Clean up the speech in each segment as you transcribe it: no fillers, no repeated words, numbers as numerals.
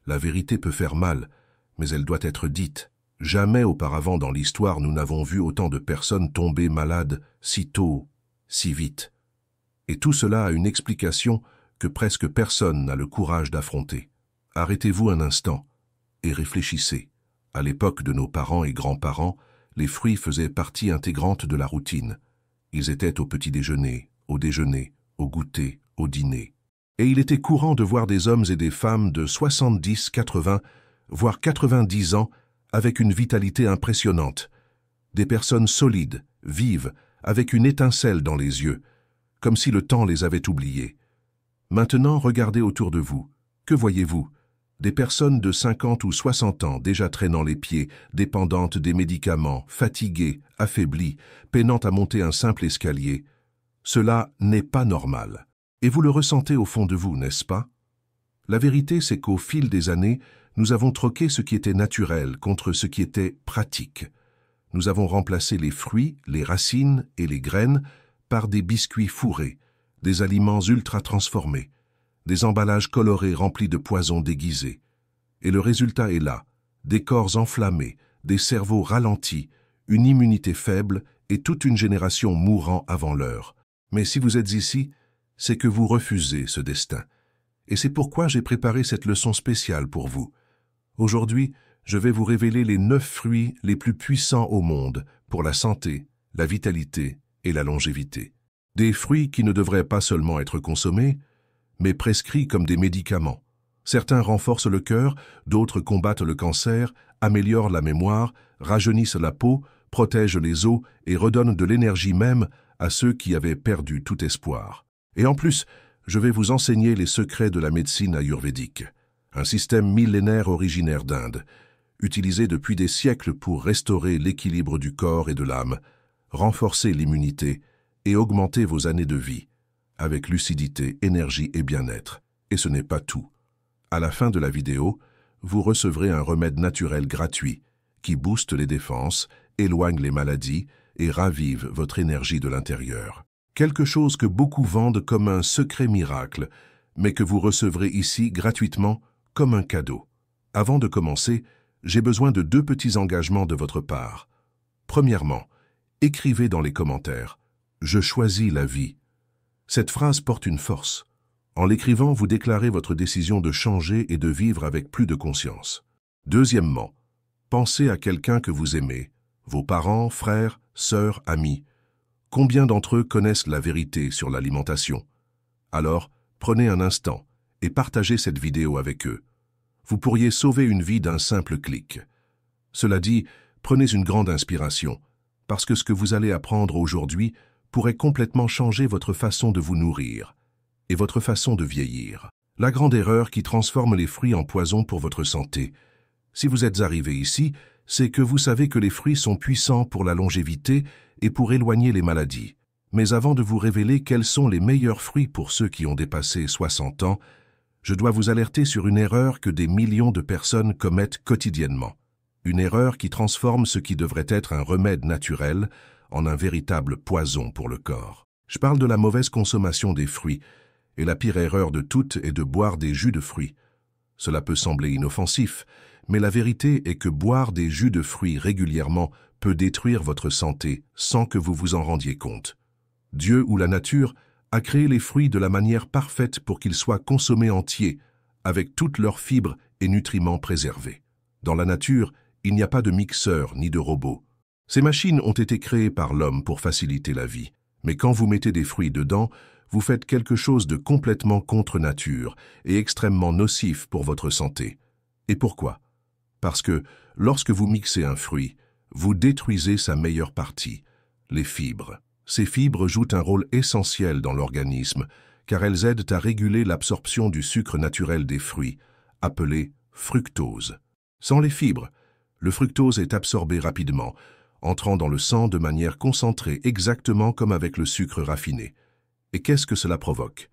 La vérité peut faire mal, mais elle doit être dite. Jamais auparavant dans l'histoire nous n'avons vu autant de personnes tomber malades si tôt, si vite. Et tout cela a une explication que presque personne n'a le courage d'affronter. Arrêtez-vous un instant et réfléchissez. À l'époque de nos parents et grands-parents, les fruits faisaient partie intégrante de la routine. Ils étaient au petit déjeuner, au goûter, au dîner. Et il était courant de voir des hommes et des femmes de 70, 80, voire 90 ans avec une vitalité impressionnante. Des personnes solides, vives, avec une étincelle dans les yeux, comme si le temps les avait oubliés. Maintenant, regardez autour de vous. Que voyez-vous? Des personnes de 50 ou 60 ans déjà traînant les pieds, dépendantes des médicaments, fatiguées, affaiblies, peinant à monter un simple escalier. Cela n'est pas normal. Et vous le ressentez au fond de vous, n'est-ce pas? La vérité, c'est qu'au fil des années, nous avons troqué ce qui était naturel contre ce qui était pratique. Nous avons remplacé les fruits, les racines et les graines par des biscuits fourrés, des aliments ultra transformés, des emballages colorés remplis de poisons déguisés. Et le résultat est là, des corps enflammés, des cerveaux ralentis, une immunité faible et toute une génération mourant avant l'heure. Mais si vous êtes ici, c'est que vous refusez ce destin. Et c'est pourquoi j'ai préparé cette leçon spéciale pour vous. Aujourd'hui, je vais vous révéler les 9 fruits les plus puissants au monde pour la santé, la vitalité et la longévité. Des fruits qui ne devraient pas seulement être consommés, mais prescrits comme des médicaments. Certains renforcent le cœur, d'autres combattent le cancer, améliorent la mémoire, rajeunissent la peau, protègent les os et redonnent de l'énergie même à ceux qui avaient perdu tout espoir. Et en plus, je vais vous enseigner les secrets de la médecine ayurvédique, un système millénaire originaire d'Inde, utilisé depuis des siècles pour restaurer l'équilibre du corps et de l'âme, renforcer l'immunité et augmenter vos années de vie, avec lucidité, énergie et bien-être. Et ce n'est pas tout. À la fin de la vidéo, vous recevrez un remède naturel gratuit qui booste les défenses, éloigne les maladies et ravive votre énergie de l'intérieur. Quelque chose que beaucoup vendent comme un secret miracle, mais que vous recevrez ici gratuitement comme un cadeau. Avant de commencer, j'ai besoin de 2 petits engagements de votre part. Premièrement, écrivez dans les commentaires « Je choisis la vie ». Cette phrase porte une force. En l'écrivant, vous déclarez votre décision de changer et de vivre avec plus de conscience. Deuxièmement, pensez à quelqu'un que vous aimez, vos parents, frères, sœurs, amis. Combien d'entre eux connaissent la vérité sur l'alimentation? Alors, prenez un instant et partagez cette vidéo avec eux. Vous pourriez sauver une vie d'un simple clic. Cela dit, prenez une grande inspiration, parce que ce que vous allez apprendre aujourd'hui pourrait complètement changer votre façon de vous nourrir et votre façon de vieillir. La grande erreur qui transforme les fruits en poison pour votre santé. Si vous êtes arrivé ici, c'est que vous savez que les fruits sont puissants pour la longévité et pour éloigner les maladies. Mais avant de vous révéler quels sont les meilleurs fruits pour ceux qui ont dépassé 60 ans, je dois vous alerter sur une erreur que des millions de personnes commettent quotidiennement. Une erreur qui transforme ce qui devrait être un remède naturel en un véritable poison pour le corps. Je parle de la mauvaise consommation des fruits, et la pire erreur de toutes est de boire des jus de fruits. Cela peut sembler inoffensif, mais la vérité est que boire des jus de fruits régulièrement peut détruire votre santé sans que vous vous en rendiez compte. Dieu ou la nature a créé les fruits de la manière parfaite pour qu'ils soient consommés entiers, avec toutes leurs fibres et nutriments préservés. Dans la nature, il n'y a pas de mixeur ni de robot. Ces machines ont été créées par l'homme pour faciliter la vie. Mais quand vous mettez des fruits dedans, vous faites quelque chose de complètement contre nature et extrêmement nocif pour votre santé. Et pourquoi? Parce que lorsque vous mixez un fruit, vous détruisez sa meilleure partie, les fibres. Ces fibres jouent un rôle essentiel dans l'organisme, car elles aident à réguler l'absorption du sucre naturel des fruits, appelé fructose. Sans les fibres, le fructose est absorbé rapidement, entrant dans le sang de manière concentrée exactement comme avec le sucre raffiné. Et qu'est-ce que cela provoque?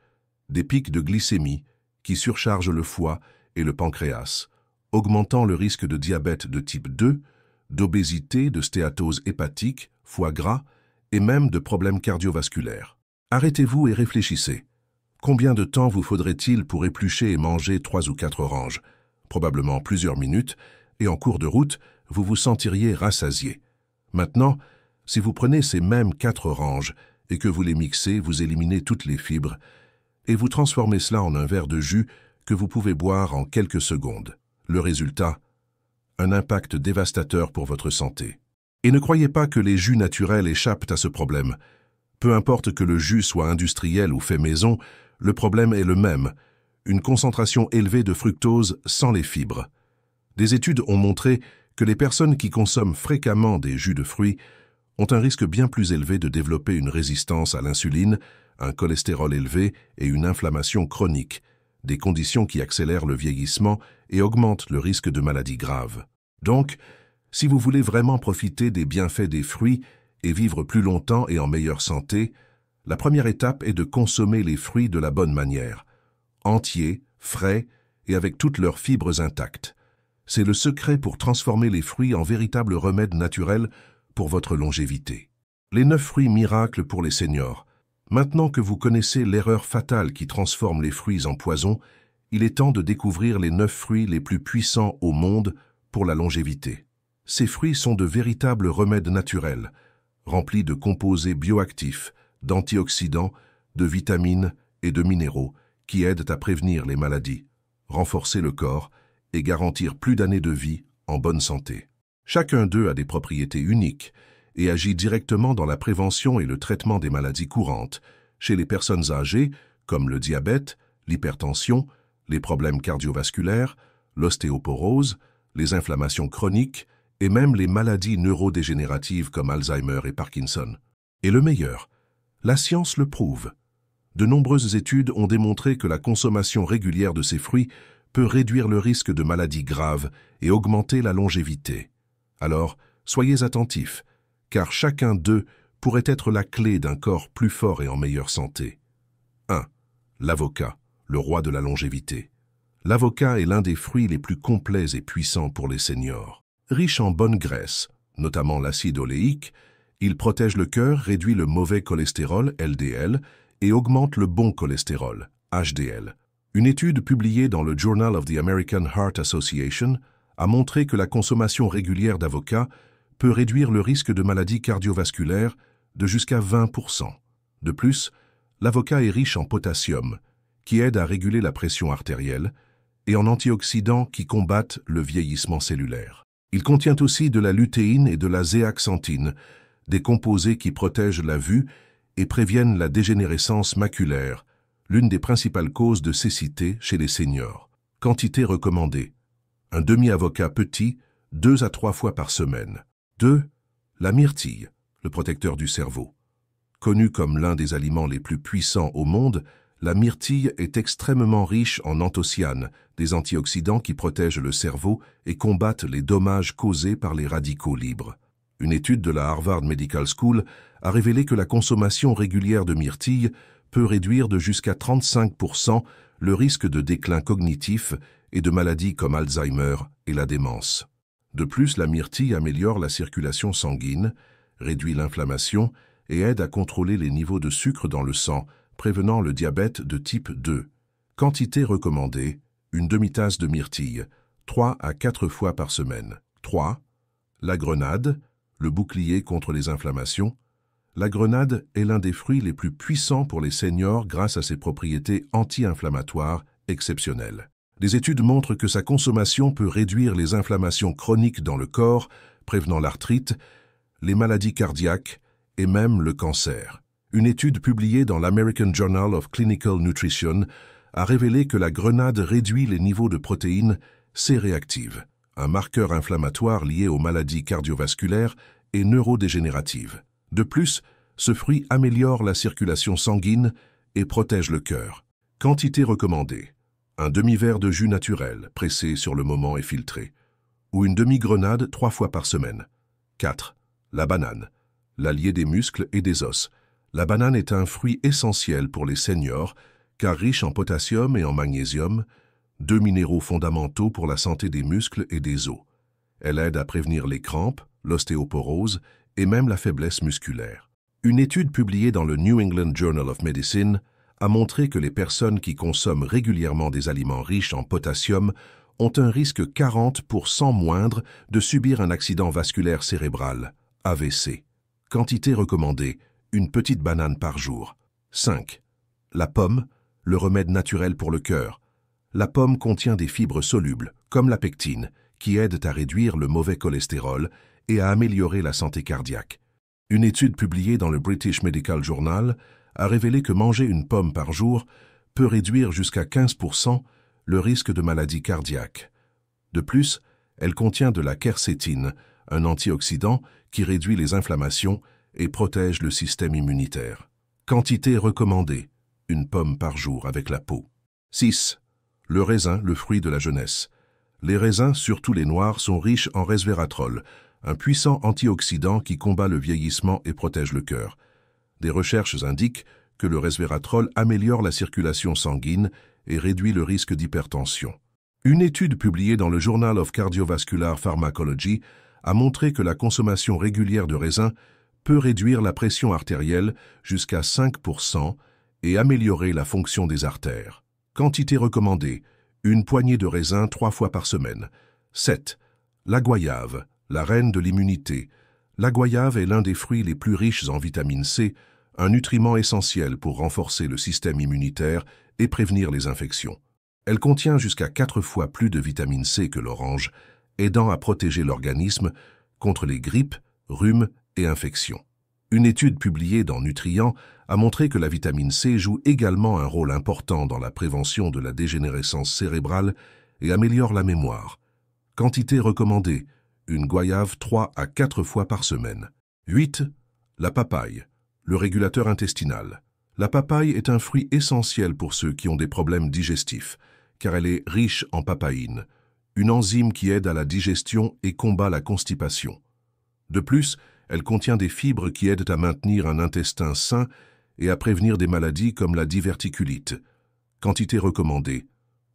Des pics de glycémie qui surchargent le foie et le pancréas, augmentant le risque de diabète de type 2, d'obésité, de stéatose hépatique, foie gras et même de problèmes cardiovasculaires. Arrêtez-vous et réfléchissez. Combien de temps vous faudrait-il pour éplucher et manger 3 ou 4 oranges? probablement plusieurs minutes, et en cours de route, vous vous sentiriez rassasié. Maintenant, si vous prenez ces mêmes 4 oranges et que vous les mixez, vous éliminez toutes les fibres, et vous transformez cela en un verre de jus que vous pouvez boire en quelques secondes. Le résultat, un impact dévastateur pour votre santé. Et ne croyez pas que les jus naturels échappent à ce problème. Peu importe que le jus soit industriel ou fait maison, le problème est le même, une concentration élevée de fructose sans les fibres. Des études ont montré que les personnes qui consomment fréquemment des jus de fruits ont un risque bien plus élevé de développer une résistance à l'insuline, un cholestérol élevé et une inflammation chronique, des conditions qui accélèrent le vieillissement et augmentent le risque de maladies graves. Donc, si vous voulez vraiment profiter des bienfaits des fruits et vivre plus longtemps et en meilleure santé, la première étape est de consommer les fruits de la bonne manière, entiers, frais et avec toutes leurs fibres intactes. C'est le secret pour transformer les fruits en véritables remèdes naturels pour votre longévité. Les 9 fruits miracles pour les seniors. Maintenant que vous connaissez l'erreur fatale qui transforme les fruits en poison, il est temps de découvrir les 9 fruits les plus puissants au monde pour la longévité. Ces fruits sont de véritables remèdes naturels, remplis de composés bioactifs, d'antioxydants, de vitamines et de minéraux qui aident à prévenir les maladies, renforcer le corps et garantir plus d'années de vie en bonne santé. Chacun d'eux a des propriétés uniques et agit directement dans la prévention et le traitement des maladies courantes, chez les personnes âgées comme le diabète, l'hypertension, les problèmes cardiovasculaires, l'ostéoporose, les inflammations chroniques et même les maladies neurodégénératives comme Alzheimer et Parkinson. Et le meilleur, la science le prouve. De nombreuses études ont démontré que la consommation régulière de ces fruits peut réduire le risque de maladies graves et augmenter la longévité. Alors, soyez attentifs, car chacun d'eux pourrait être la clé d'un corps plus fort et en meilleure santé. 1. L'avocat, le roi de la longévité. L'avocat est l'un des fruits les plus complets et puissants pour les seniors. Riche en bonnes graisses, notamment l'acide oléique, il protège le cœur, réduit le mauvais cholestérol, LDL, et augmente le bon cholestérol, HDL. Une étude publiée dans le Journal of the American Heart Association a montré que la consommation régulière d'avocat peut réduire le risque de maladies cardiovasculaires de jusqu'à 20%. De plus, l'avocat est riche en potassium, qui aide à réguler la pression artérielle, et en antioxydants qui combattent le vieillissement cellulaire. Il contient aussi de la lutéine et de la zéaxanthine, des composés qui protègent la vue et préviennent la dégénérescence maculaire, l'une des principales causes de cécité chez les seniors. Quantité recommandée. Un demi-avocat petit, 2 à 3 fois par semaine. 2. La myrtille, le protecteur du cerveau. Connue comme l'un des aliments les plus puissants au monde, la myrtille est extrêmement riche en anthocyanes, des antioxydants qui protègent le cerveau et combattent les dommages causés par les radicaux libres. Une étude de la Harvard Medical School a révélé que la consommation régulière de myrtille peut réduire de jusqu'à 35% le risque de déclin cognitif et de maladies comme Alzheimer et la démence. De plus, la myrtille améliore la circulation sanguine, réduit l'inflammation et aide à contrôler les niveaux de sucre dans le sang, prévenant le diabète de type 2. Quantité recommandée, une demi-tasse de myrtille, 3 à 4 fois par semaine. 3. La grenade, le bouclier contre les inflammations. La grenade est l'un des fruits les plus puissants pour les seniors grâce à ses propriétés anti-inflammatoires exceptionnelles. Des études montrent que sa consommation peut réduire les inflammations chroniques dans le corps, prévenant l'arthrite, les maladies cardiaques et même le cancer. Une étude publiée dans l'American Journal of Clinical Nutrition a révélé que la grenade réduit les niveaux de protéines C-réactives, un marqueur inflammatoire lié aux maladies cardiovasculaires et neurodégénératives. De plus, ce fruit améliore la circulation sanguine et protège le cœur. Quantité recommandée. Un demi-verre de jus naturel, pressé sur le moment et filtré. Ou une demi-grenade 3 fois par semaine. 4. La banane. L'allié des muscles et des os. La banane est un fruit essentiel pour les seniors, car riche en potassium et en magnésium, 2 minéraux fondamentaux pour la santé des muscles et des os. Elle aide à prévenir les crampes, l'ostéoporose et même la faiblesse musculaire. Une étude publiée dans le New England Journal of Medicine a montré que les personnes qui consomment régulièrement des aliments riches en potassium ont un risque 40% moindre de subir un accident vasculaire cérébral, AVC. Quantité recommandée, une petite banane par jour. 5. La pomme, le remède naturel pour le cœur. La pomme contient des fibres solubles, comme la pectine, qui aident à réduire le mauvais cholestérol et à améliorer la santé cardiaque. Une étude publiée dans le British Medical Journal a révélé que manger une pomme par jour peut réduire jusqu'à 15% le risque de maladie cardiaque. De plus, elle contient de la quercétine, un antioxydant qui réduit les inflammations et protège le système immunitaire. Quantité recommandée, une pomme par jour avec la peau. 6. Le raisin, le fruit de la jeunesse. Les raisins, surtout les noirs, sont riches en resveratrol, un puissant antioxydant qui combat le vieillissement et protège le cœur. Des recherches indiquent que le resveratrol améliore la circulation sanguine et réduit le risque d'hypertension. Une étude publiée dans le Journal of Cardiovascular Pharmacology a montré que la consommation régulière de raisins peut réduire la pression artérielle jusqu'à 5% et améliorer la fonction des artères. Quantité recommandée, une poignée de raisins 3 fois par semaine. 7. La goyave, la reine de l'immunité. La goyave est l'un des fruits les plus riches en vitamine C, un nutriment essentiel pour renforcer le système immunitaire et prévenir les infections. Elle contient jusqu'à 4 fois plus de vitamine C que l'orange, aidant à protéger l'organisme contre les grippes, rhumes et infections. Une étude publiée dans Nutrient a montré que la vitamine C joue également un rôle important dans la prévention de la dégénérescence cérébrale et améliore la mémoire. Quantité recommandée, une goyave 3 à 4 fois par semaine. 8. La papaye, le régulateur intestinal. La papaye est un fruit essentiel pour ceux qui ont des problèmes digestifs, car elle est riche en papaïne, une enzyme qui aide à la digestion et combat la constipation. De plus, elle contient des fibres qui aident à maintenir un intestin sain et à prévenir des maladies comme la diverticulite. Quantité recommandée,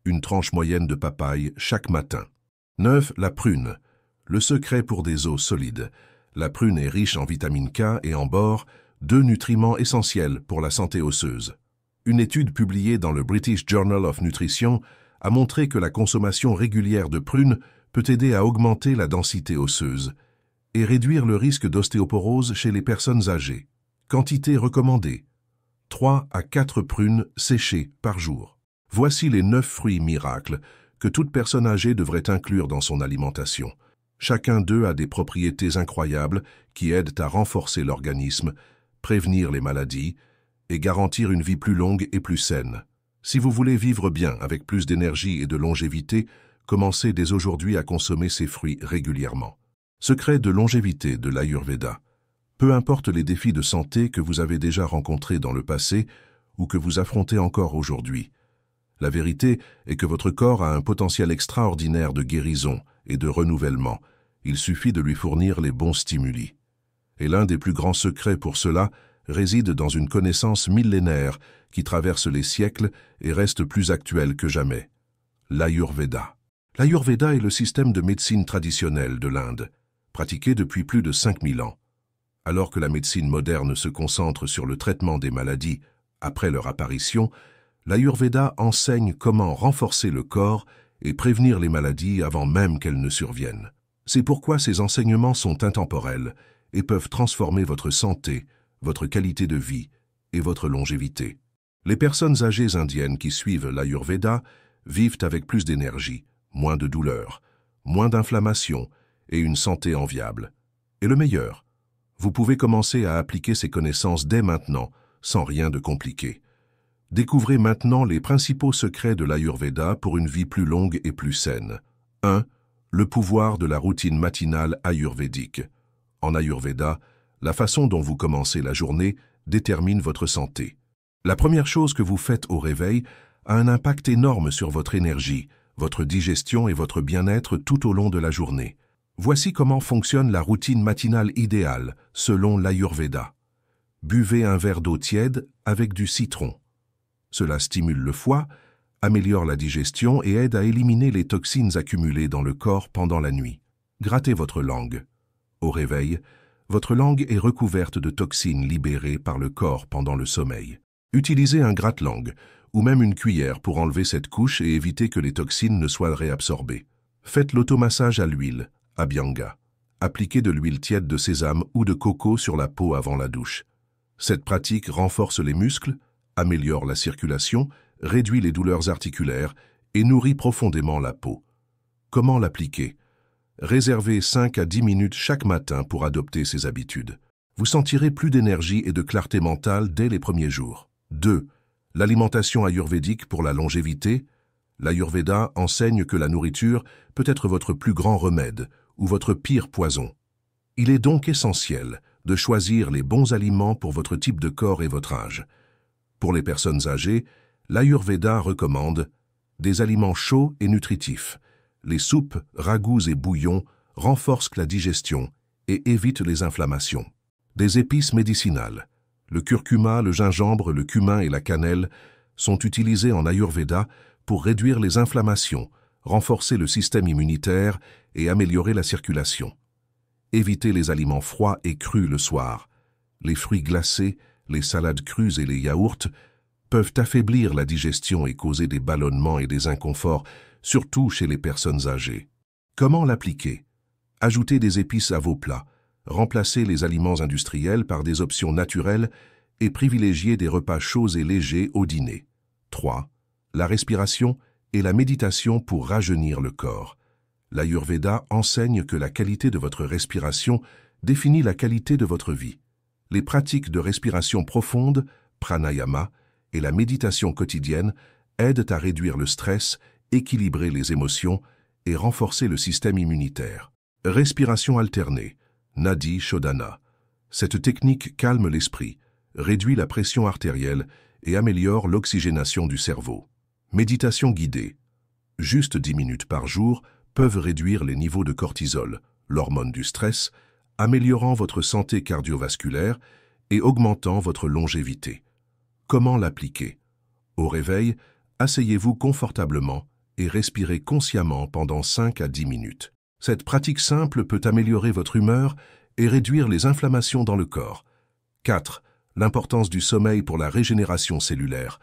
une tranche moyenne de papaye chaque matin. 9. La prune, le secret pour des os solides. La prune est riche en vitamine K et en bore, 2 nutriments essentiels pour la santé osseuse. Une étude publiée dans le British Journal of Nutrition a montré que la consommation régulière de prunes peut aider à augmenter la densité osseuse et réduire le risque d'ostéoporose chez les personnes âgées. Quantité recommandée, 3 à 4 prunes séchées par jour. Voici les 9 fruits miracles que toute personne âgée devrait inclure dans son alimentation. Chacun d'eux a des propriétés incroyables qui aident à renforcer l'organisme, prévenir les maladies et garantir une vie plus longue et plus saine. Si vous voulez vivre bien avec plus d'énergie et de longévité, commencez dès aujourd'hui à consommer ces fruits régulièrement. Secret de longévité de l'Ayurveda. Peu importe les défis de santé que vous avez déjà rencontrés dans le passé ou que vous affrontez encore aujourd'hui. La vérité est que votre corps a un potentiel extraordinaire de guérison et de renouvellement. Il suffit de lui fournir les bons stimuli. Et l'un des plus grands secrets pour cela réside dans une connaissance millénaire qui traverse les siècles et reste plus actuelle que jamais. L'Ayurveda. L'Ayurveda est le système de médecine traditionnelle de l'Inde, pratiqué depuis plus de 5000 ans. Alors que la médecine moderne se concentre sur le traitement des maladies après leur apparition, l'Ayurveda enseigne comment renforcer le corps et prévenir les maladies avant même qu'elles ne surviennent. C'est pourquoi ces enseignements sont intemporels et peuvent transformer votre santé, votre qualité de vie et votre longévité. Les personnes âgées indiennes qui suivent l'Ayurveda vivent avec plus d'énergie, moins de douleurs, moins d'inflammation et une santé enviable. Et le meilleur, vous pouvez commencer à appliquer ces connaissances dès maintenant, sans rien de compliqué. Découvrez maintenant les principaux secrets de l'Ayurveda pour une vie plus longue et plus saine. 1. Le pouvoir de la routine matinale ayurvédique. En Ayurveda, la façon dont vous commencez la journée détermine votre santé. La première chose que vous faites au réveil a un impact énorme sur votre énergie, votre digestion et votre bien-être tout au long de la journée. Voici comment fonctionne la routine matinale idéale, selon l'Ayurveda. Buvez un verre d'eau tiède avec du citron. Cela stimule le foie, améliore la digestion et aide à éliminer les toxines accumulées dans le corps pendant la nuit. Grattez votre langue. Au réveil, votre langue est recouverte de toxines libérées par le corps pendant le sommeil. Utilisez un gratte-langue ou même une cuillère pour enlever cette couche et éviter que les toxines ne soient réabsorbées. Faites l'automassage à l'huile, Abhyanga. Appliquez de l'huile tiède de sésame ou de coco sur la peau avant la douche. Cette pratique renforce les muscles, améliore la circulation, réduit les douleurs articulaires et nourrit profondément la peau. Comment l'appliquer? Réservez 5 à 10 minutes chaque matin pour adopter ces habitudes. Vous sentirez plus d'énergie et de clarté mentale dès les premiers jours. 2. L'alimentation ayurvédique pour la longévité. L'Ayurveda enseigne que la nourriture peut être votre plus grand remède ou votre pire poison. Il est donc essentiel de choisir les bons aliments pour votre type de corps et votre âge. Pour les personnes âgées, l'Ayurveda recommande des aliments chauds et nutritifs. Les soupes, ragoûts et bouillons renforcent la digestion et évitent les inflammations. Des épices médicinales. Le curcuma, le gingembre, le cumin et la cannelle sont utilisés en Ayurveda pour réduire les inflammations, renforcer le système immunitaire et améliorer la circulation. Évitez les aliments froids et crus le soir. Les fruits glacés, les salades crues et les yaourts peuvent affaiblir la digestion et causer des ballonnements et des inconforts, surtout chez les personnes âgées. Comment l'appliquer? Ajoutez des épices à vos plats, remplacez les aliments industriels par des options naturelles et privilégiez des repas chauds et légers au dîner. 3. La respiration et la méditation pour rajeunir le corps. L'Ayurveda enseigne que la qualité de votre respiration définit la qualité de votre vie. Les pratiques de respiration profonde, pranayama, et la méditation quotidienne aident à réduire le stress, équilibrer les émotions et renforcer le système immunitaire. Respiration alternée, Nadi Shodhana. Cette technique calme l'esprit, réduit la pression artérielle et améliore l'oxygénation du cerveau. Méditation guidée. Juste 10 minutes par jour peuvent réduire les niveaux de cortisol, l'hormone du stress, améliorant votre santé cardiovasculaire et augmentant votre longévité. Comment l'appliquer? Au réveil, asseyez-vous confortablement et respirez consciemment pendant 5 à 10 minutes. Cette pratique simple peut améliorer votre humeur et réduire les inflammations dans le corps. 4. L'importance du sommeil pour la régénération cellulaire.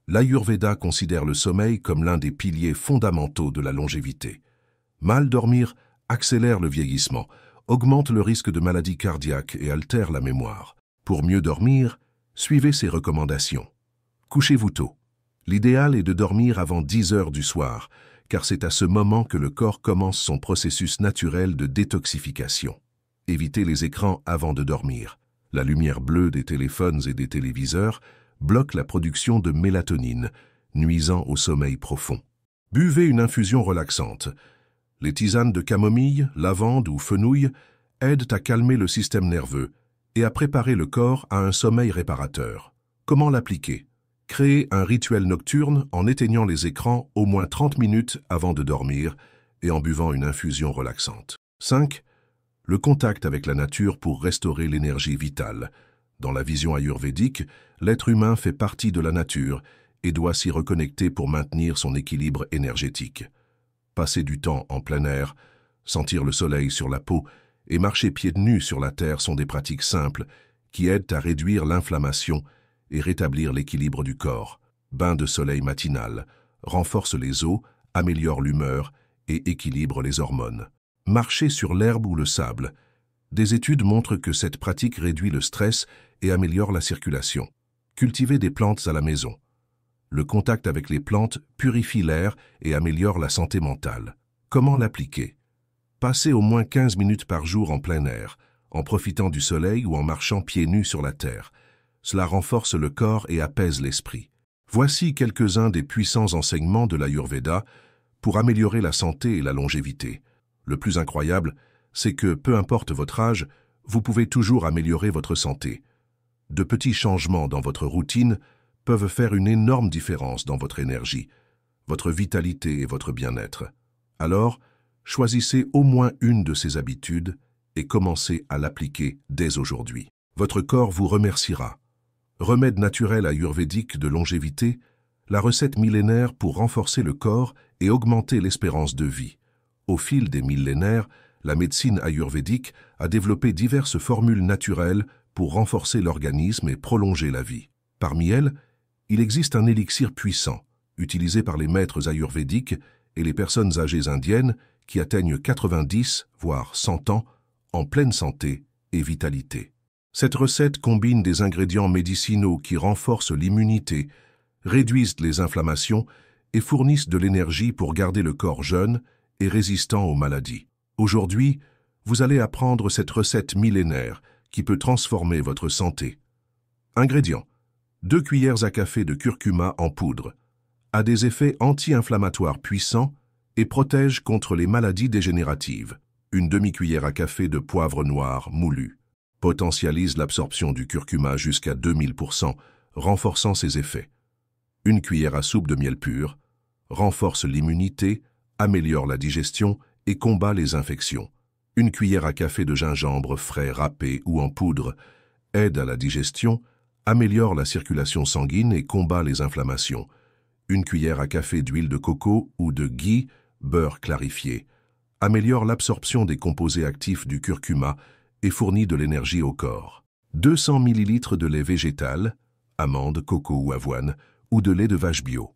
L'Ayurveda considère le sommeil comme l'un des piliers fondamentaux de la longévité. Mal dormir accélère le vieillissement, augmente le risque de maladies cardiaques et altère la mémoire. Pour mieux dormir, suivez ces recommandations. Couchez-vous tôt. L'idéal est de dormir avant 10 heures du soir, car c'est à ce moment que le corps commence son processus naturel de détoxification. Évitez les écrans avant de dormir. La lumière bleue des téléphones et des téléviseurs bloque la production de mélatonine, nuisant au sommeil profond. Buvez une infusion relaxante. Les tisanes de camomille, lavande ou fenouil aident à calmer le système nerveux et à préparer le corps à un sommeil réparateur. Comment l'appliquer? Créez un rituel nocturne en éteignant les écrans au moins 30 minutes avant de dormir et en buvant une infusion relaxante. 5. Le contact avec la nature pour restaurer l'énergie vitale. Dans la vision ayurvédique, l'être humain fait partie de la nature et doit s'y reconnecter pour maintenir son équilibre énergétique. Passer du temps en plein air, sentir le soleil sur la peau et marcher pieds nus sur la terre sont des pratiques simples qui aident à réduire l'inflammation et rétablir l'équilibre du corps. Bain de soleil matinal renforce les os, améliore l'humeur et équilibre les hormones. Marcher sur l'herbe ou le sable. Des études montrent que cette pratique réduit le stress et améliore la circulation. Cultiver des plantes à la maison. Le contact avec les plantes purifie l'air et améliore la santé mentale. Comment l'appliquer? Passez au moins 15 minutes par jour en plein air, en profitant du soleil ou en marchant pieds nus sur la terre. Cela renforce le corps et apaise l'esprit. Voici quelques-uns des puissants enseignements de l'Ayurveda pour améliorer la santé et la longévité. Le plus incroyable, c'est que, peu importe votre âge, vous pouvez toujours améliorer votre santé. De petits changements dans votre routine peuvent faire une énorme différence dans votre énergie, votre vitalité et votre bien-être. Alors, choisissez au moins une de ces habitudes et commencez à l'appliquer dès aujourd'hui. Votre corps vous remerciera. Remède naturel ayurvédique de longévité, la recette millénaire pour renforcer le corps et augmenter l'espérance de vie. Au fil des millénaires, la médecine ayurvédique a développé diverses formules naturelles pour renforcer l'organisme et prolonger la vie. Parmi elles, Il existe un élixir puissant, utilisé par les maîtres ayurvédiques et les personnes âgées indiennes qui atteignent 90, voire 100 ans, en pleine santé et vitalité. Cette recette combine des ingrédients médicinaux qui renforcent l'immunité, réduisent les inflammations et fournissent de l'énergie pour garder le corps jeune et résistant aux maladies. Aujourd'hui, vous allez apprendre cette recette millénaire qui peut transformer votre santé. Ingrédients: 2 cuillères à café de curcuma en poudre, a des effets anti-inflammatoires puissants et protège contre les maladies dégénératives. Une demi-cuillère à café de poivre noir moulu potentialise l'absorption du curcuma jusqu'à 2000%, renforçant ses effets. Une cuillère à soupe de miel pur renforce l'immunité, améliore la digestion et combat les infections. Une cuillère à café de gingembre frais râpé ou en poudre aide à la digestion, améliore la circulation sanguine et combat les inflammations. Une cuillère à café d'huile de coco ou de ghee, beurre clarifié, améliore l'absorption des composés actifs du curcuma et fournit de l'énergie au corps. 200 ml de lait végétal, amandes, coco ou avoine, ou de lait de vache bio.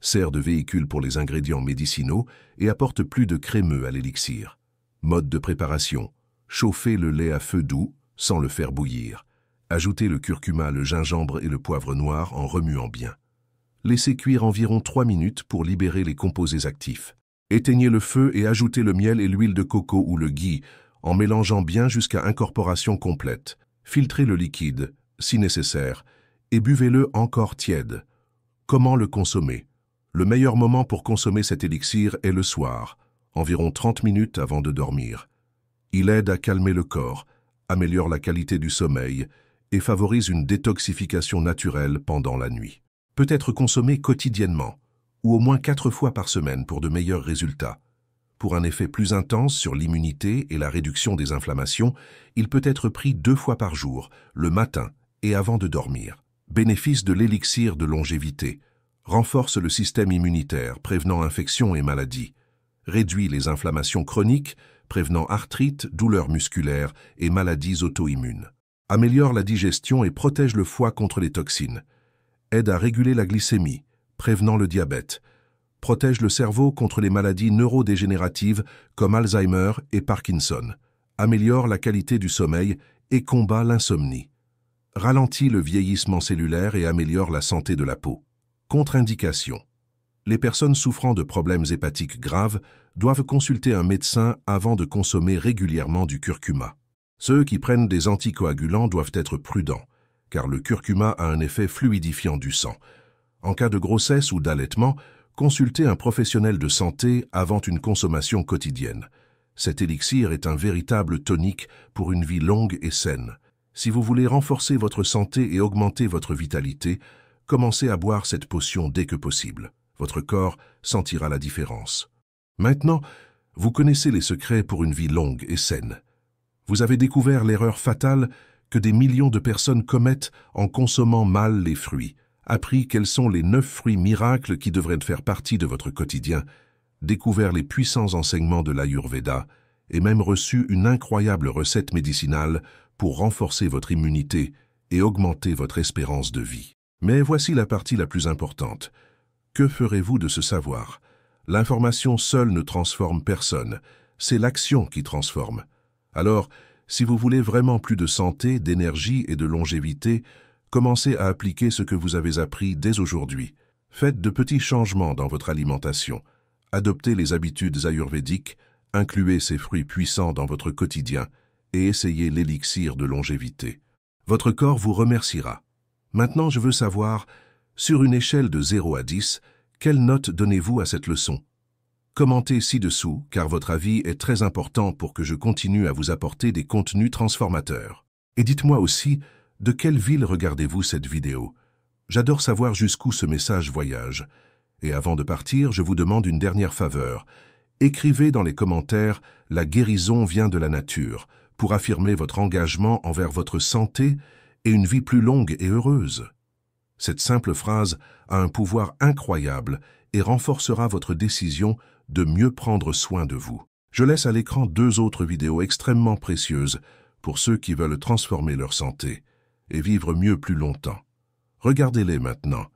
Sert de véhicule pour les ingrédients médicinaux et apporte plus de crémeux à l'élixir. Mode de préparation: chauffez le lait à feu doux, sans le faire bouillir. Ajoutez le curcuma, le gingembre et le poivre noir en remuant bien. Laissez cuire environ 3 minutes pour libérer les composés actifs. Éteignez le feu et ajoutez le miel et l'huile de coco ou le ghee en mélangeant bien jusqu'à incorporation complète. Filtrez le liquide, si nécessaire, et buvez-le encore tiède. Comment le consommer? Le meilleur moment pour consommer cet élixir est le soir, environ 30 minutes avant de dormir. Il aide à calmer le corps, améliore la qualité du sommeil et favorise une détoxification naturelle pendant la nuit. Peut être consommé quotidiennement, ou au moins 4 fois par semaine pour de meilleurs résultats. Pour un effet plus intense sur l'immunité et la réduction des inflammations, il peut être pris 2 fois par jour, le matin et avant de dormir. Bénéfice de l'élixir de longévité: renforce le système immunitaire, prévenant infections et maladies. Réduit les inflammations chroniques, prévenant arthrite, douleurs musculaires et maladies auto-immunes. Améliore la digestion et protège le foie contre les toxines. Aide à réguler la glycémie, prévenant le diabète. Protège le cerveau contre les maladies neurodégénératives comme Alzheimer et Parkinson. Améliore la qualité du sommeil et combat l'insomnie. Ralentit le vieillissement cellulaire et améliore la santé de la peau. Contre-indications: les personnes souffrant de problèmes hépatiques graves doivent consulter un médecin avant de consommer régulièrement du curcuma. Ceux qui prennent des anticoagulants doivent être prudents, car le curcuma a un effet fluidifiant du sang. En cas de grossesse ou d'allaitement, consultez un professionnel de santé avant une consommation quotidienne. Cet élixir est un véritable tonique pour une vie longue et saine. Si vous voulez renforcer votre santé et augmenter votre vitalité, commencez à boire cette potion dès que possible. Votre corps sentira la différence. Maintenant, vous connaissez les secrets pour une vie longue et saine. Vous avez découvert l'erreur fatale que des millions de personnes commettent en consommant mal les fruits, appris quels sont les 9 fruits miracles qui devraient faire partie de votre quotidien, découvert les puissants enseignements de l'Ayurveda et même reçu une incroyable recette médicinale pour renforcer votre immunité et augmenter votre espérance de vie. Mais voici la partie la plus importante. Que ferez-vous de ce savoir? L'information seule ne transforme personne, c'est l'action qui transforme. Alors, si vous voulez vraiment plus de santé, d'énergie et de longévité, commencez à appliquer ce que vous avez appris dès aujourd'hui. Faites de petits changements dans votre alimentation. Adoptez les habitudes ayurvédiques, incluez ces fruits puissants dans votre quotidien et essayez l'élixir de longévité. Votre corps vous remerciera. Maintenant, je veux savoir, sur une échelle de 0 à 10, quelle note donnez-vous à cette leçon? Commentez ci-dessous, car votre avis est très important pour que je continue à vous apporter des contenus transformateurs. Et dites-moi aussi, de quelle ville regardez-vous cette vidéo? J'adore savoir jusqu'où ce message voyage. Et avant de partir, je vous demande une dernière faveur. Écrivez dans les commentaires « La guérison vient de la nature » pour affirmer votre engagement envers votre santé et une vie plus longue et heureuse. Cette simple phrase a un pouvoir incroyable et renforcera votre décision de mieux prendre soin de vous. Je laisse à l'écran 2 autres vidéos extrêmement précieuses pour ceux qui veulent transformer leur santé et vivre mieux plus longtemps. Regardez-les maintenant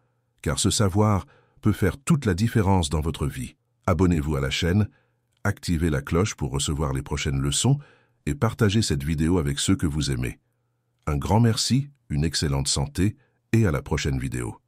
car ce savoir peut faire toute la différence dans votre vie. Abonnez-vous à la chaîne, activez la cloche pour recevoir les prochaines leçons et partagez cette vidéo avec ceux que vous aimez. Un grand merci, une excellente santé et à la prochaine vidéo.